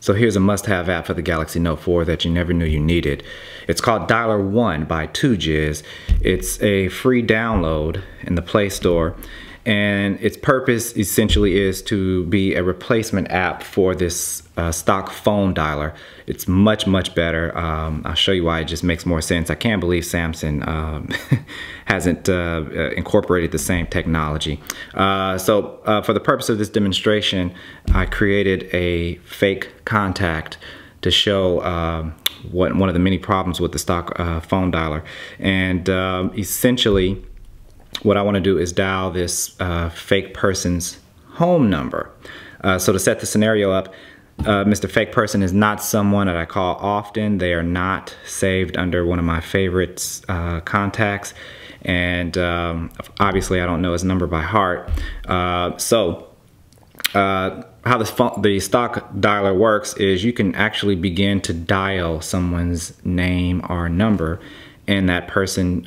So here's a must-have app for the Galaxy Note 4 that you never knew you needed. It's called Dialer One by 2GIS. It's a free download in the Play Store, and its purpose essentially is to be a replacement app for this stock phone dialer. It's much better. I'll show you why it just makes more sense. I can't believe Samsung hasn't incorporated the same technology. So for the purpose of this demonstration, I created a fake contact to show one of the many problems with the stock phone dialer. And essentially, what I want to do is dial this fake person's home number. So to set the scenario up, Mr. Fake Person is not someone that I call often. They are not saved under one of my favorites contacts, and obviously I don't know his number by heart. How the stock dialer works is you can actually begin to dial someone's name or number, and that person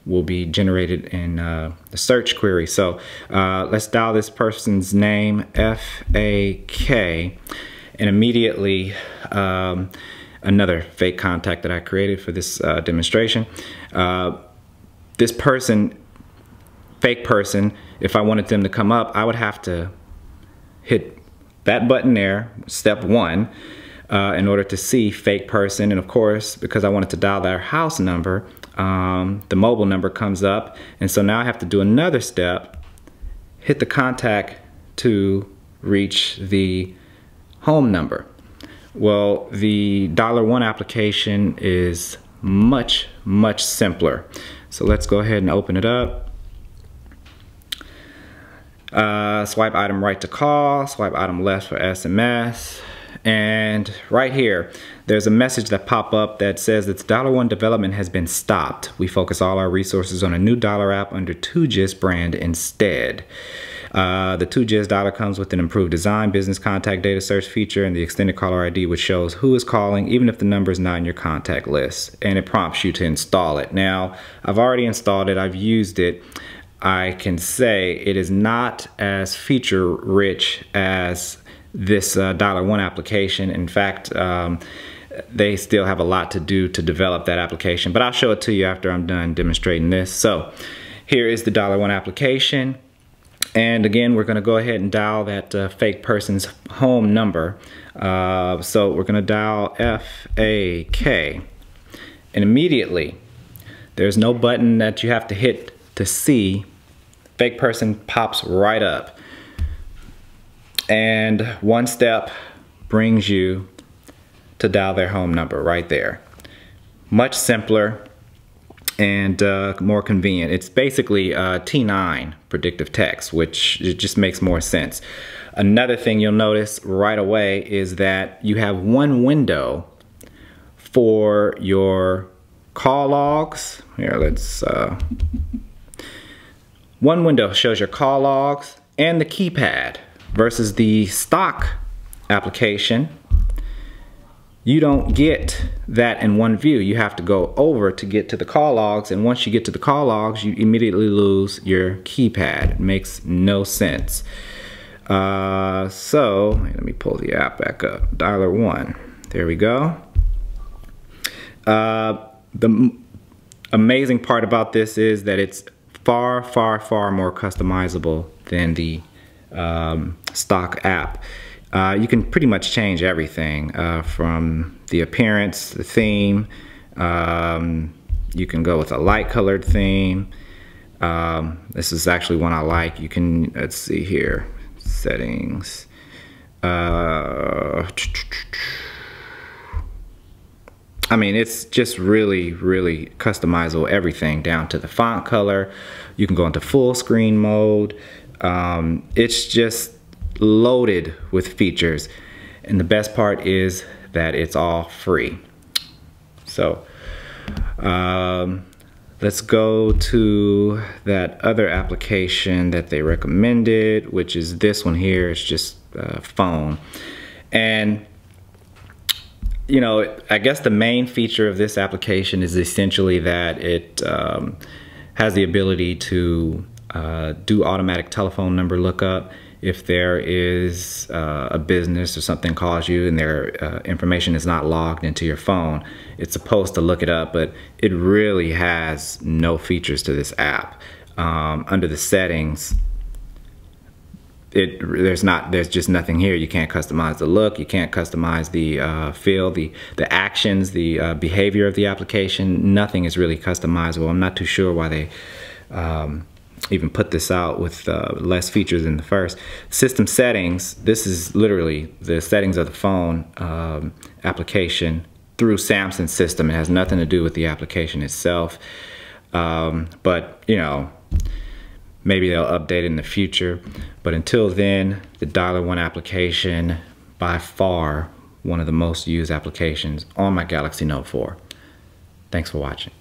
will be generated in the search query. So let's dial this person's name, F-A-K, and immediately another fake contact that I created for this demonstration. This person, fake person, if I wanted them to come up, I would have to hit that button there, step one, in order to see fake person. And of course, because I wanted to dial their house number, the mobile number comes up, and so now I have to do another step, hit the contact to reach the home number. Well, the Dialer One application is much simpler. So let's go ahead and open it up. Swipe item right to call, swipe item left for SMS. And right here, there's a message that pop up that says that the Dialer One development has been stopped. We focus all our resources on a new dialer app under 2GIS brand instead. The 2GIS dialer comes with an improved design, business contact data search feature, and the extended caller ID, which shows who is calling, even if the number is not in your contact list. And it prompts you to install it. Now, I've already installed it. I've used it. I can say it is not as feature rich as this Dialer One application. In fact, they still have a lot to do to develop that application, but I'll show it to you after I'm done demonstrating this. So here is the Dialer One application, and again, we're going to go ahead and dial that fake person's home number. So we're going to dial F-A-K, and immediately there's no button that you have to hit to see. Fake person pops right up, and one step brings you to dial their home number right there. Much simpler and more convenient. It's basically T9 predictive text, which it just makes more sense. Another thing you'll notice right away is that you have one window for your call logs. Here, let's one window shows your call logs and the keypad, versus the stock application. You don't get that in one view. You have to go over to get to the call logs, and once you get to the call logs, you immediately lose your keypad. It makes no sense. So let me pull the app back up. Dialer One. There we go. The amazing part about this is that it's far more customizable than the stock app. You can pretty much change everything from the appearance, the theme. You can go with a light colored theme. This is actually one I like. You can, let's see here, settings. I mean, it's just really customizable, everything down to the font color. You can go into full screen mode. It's just loaded with features, and the best part is that it's all free. So let's go to that other application that they recommended, which is this one here. It's just phone. And you know, I guess the main feature of this application is essentially that it has the ability to do automatic telephone number lookup, if there is a business or something calls you and their information is not logged into your phone, it's supposed to look it up, but it really has no features to this app. Under the settings, there's just nothing here. You can't customize the look, you can't customize the feel, the actions, the behavior of the application. Nothing is really customizable. I'm not too sure why they even put this out with less features than the first. System settings, this is literally the settings of the phone application through Samsung system. It has nothing to do with the application itself. But you know, maybe they'll update it in the future. But until then, the Dialer One application, by far one of the most used applications on my Galaxy Note 4. Thanks for watching.